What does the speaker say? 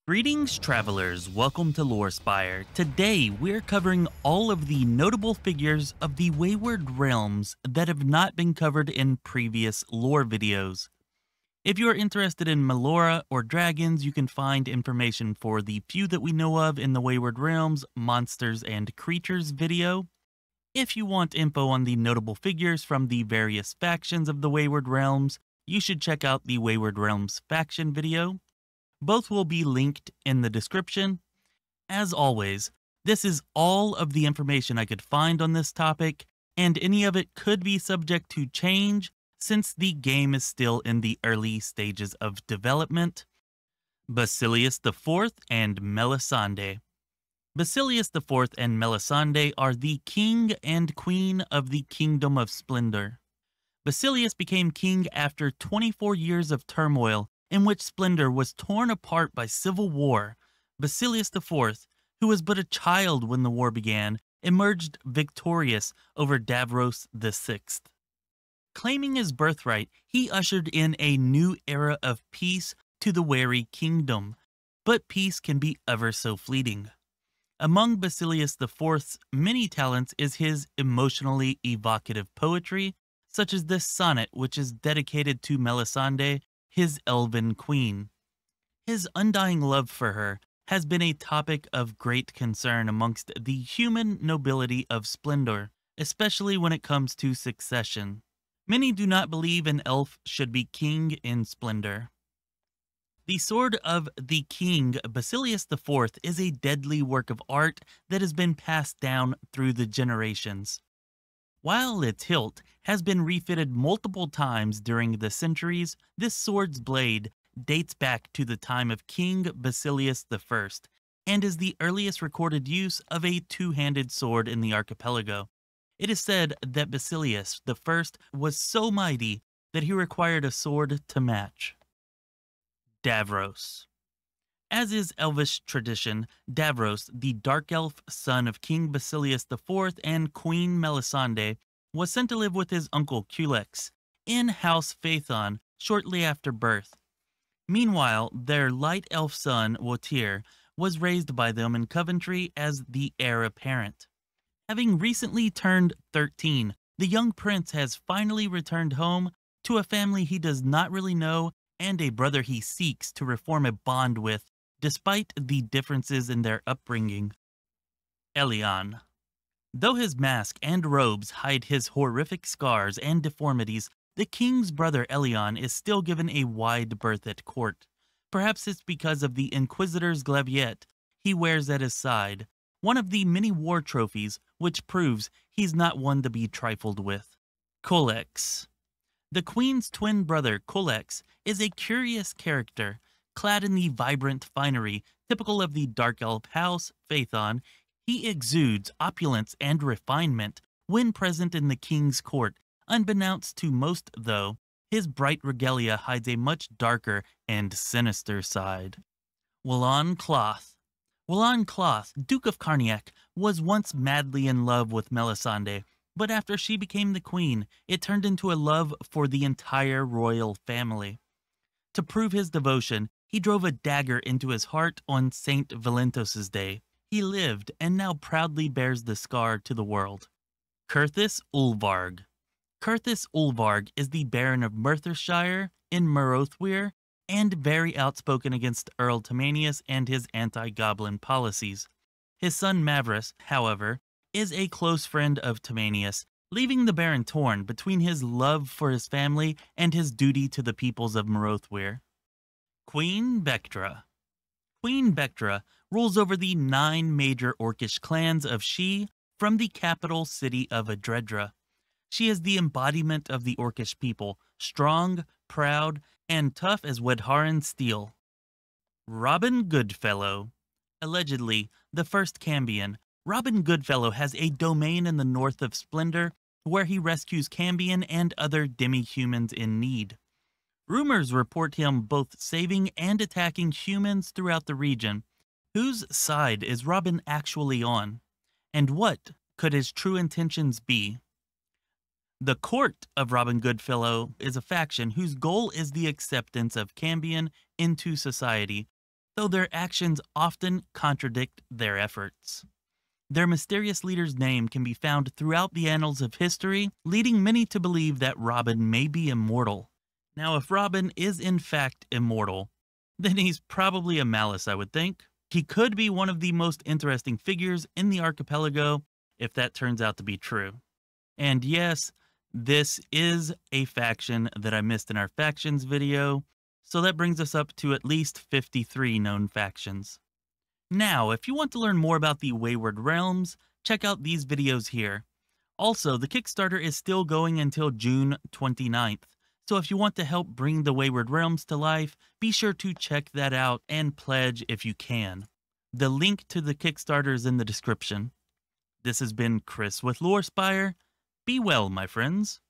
Greetings, travelers. Welcome to Lorespire. Today, we're covering all of the notable figures of the Wayward realms that have not been covered in previous lore videos. If you're interested in Melora or dragons, you can find information for the few that we know of in the Wayward realms, monsters, and creatures video. If you want info on the notable figures from the various factions of the Wayward realms, you should check out the Wayward realms faction video. Both will be linked in the description. As always, this is all of the information I could find on this topic, and any of it could be subject to change since the game is still in the early stages of development. Basilius IV and Melisande. Basilius IV and Melisande are the king and queen of the Kingdom of Splendor. Basilius became king after 24 years of turmoil in which Splendor was torn apart by civil war. Basilius IV, who was but a child when the war began, emerged victorious over Davros VI. Claiming his birthright, he ushered in a new era of peace to the Wary Kingdom, but peace can be ever so fleeting. Among Basilius IV's many talents is his emotionally evocative poetry, such as this sonnet which is dedicated to Melisande, his elven queen. His undying love for her has been a topic of great concern amongst the human nobility of Splendor, especially when it comes to succession. Many do not believe an elf should be king in Splendor. The Sword of the King, Basilius IV, is a deadly work of art that has been passed down through the generations. While its hilt has been refitted multiple times during the centuries, this sword's blade dates back to the time of King Basilius I and is the earliest recorded use of a two-handed sword in the archipelago. It is said that Basilius I was so mighty that he required a sword to match. Davros. As is Elvish tradition, Davros, the dark elf son of King Basilius IV and Queen Melisande, was sent to live with his uncle Culex in House Phaethon shortly after birth. Meanwhile, their light elf son, Wotir, was raised by them in Coventry as the heir apparent. Having recently turned 13, the young prince has finally returned home to a family he does not really know and a brother he seeks to reform a bond with, despite the differences in their upbringing. Elion. Though his mask and robes hide his horrific scars and deformities, the king's brother Elion is still given a wide berth at court. Perhaps it's because of the Inquisitor's glaiviette he wears at his side, one of the many war trophies which proves he's not one to be trifled with. Culex. The queen's twin brother, Culex, is a curious character. Clad in the vibrant finery typical of the dark elf house, Phaethon, he exudes opulence and refinement when present in the king's court. Unbeknownst to most, though, his bright regalia hides a much darker and sinister side. Willon Cloth. Willon Cloth, Duke of Carniac, was once madly in love with Melisande, but after she became the queen, it turned into a love for the entire royal family. To prove his devotion, he drove a dagger into his heart on St. Valentos' day. He lived and now proudly bears the scar to the world. Curthis Ulvarg. Curthis Ulvarg is the Baron of Merthyshire in Merothweir and very outspoken against Earl Tamanius and his anti-goblin policies. His son Mavris, however, is a close friend of Tamanius, leaving the Baron torn between his love for his family and his duty to the peoples of Merothweir. Queen Bectra. Queen Bectra rules over the 9 major Orcish clans of She from the capital city of Adredra. She is the embodiment of the Orcish people, strong, proud, and tough as Wedharan steel. Robin Goodfellow. Allegedly, the first Cambion, Robin Goodfellow has a domain in the north of Splendor where he rescues Cambion and other demi-humans in need. Rumors report him both saving and attacking humans throughout the region. Whose side is Robin actually on? And what could his true intentions be? The court of Robin Goodfellow is a faction whose goal is the acceptance of Cambion into society. though their actions often contradict their efforts. Their mysterious leader's name can be found throughout the annals of history, leading many to believe that Robin may be immortal. Now, if Robin is in fact immortal, then he's probably a Malice, I would think. He could be one of the most interesting figures in the archipelago if that turns out to be true. And yes, this is a faction that I missed in our factions video, so that brings us up to at least 53 known factions. Now, if you want to learn more about the Wayward Realms, check out these videos here. Also, the Kickstarter is still going until June 29th, so if you want to help bring the Wayward Realms to life, be sure to check that out and pledge if you can. The link to the Kickstarter is in the description. This has been Chris with Lorespire. Be well, my friends.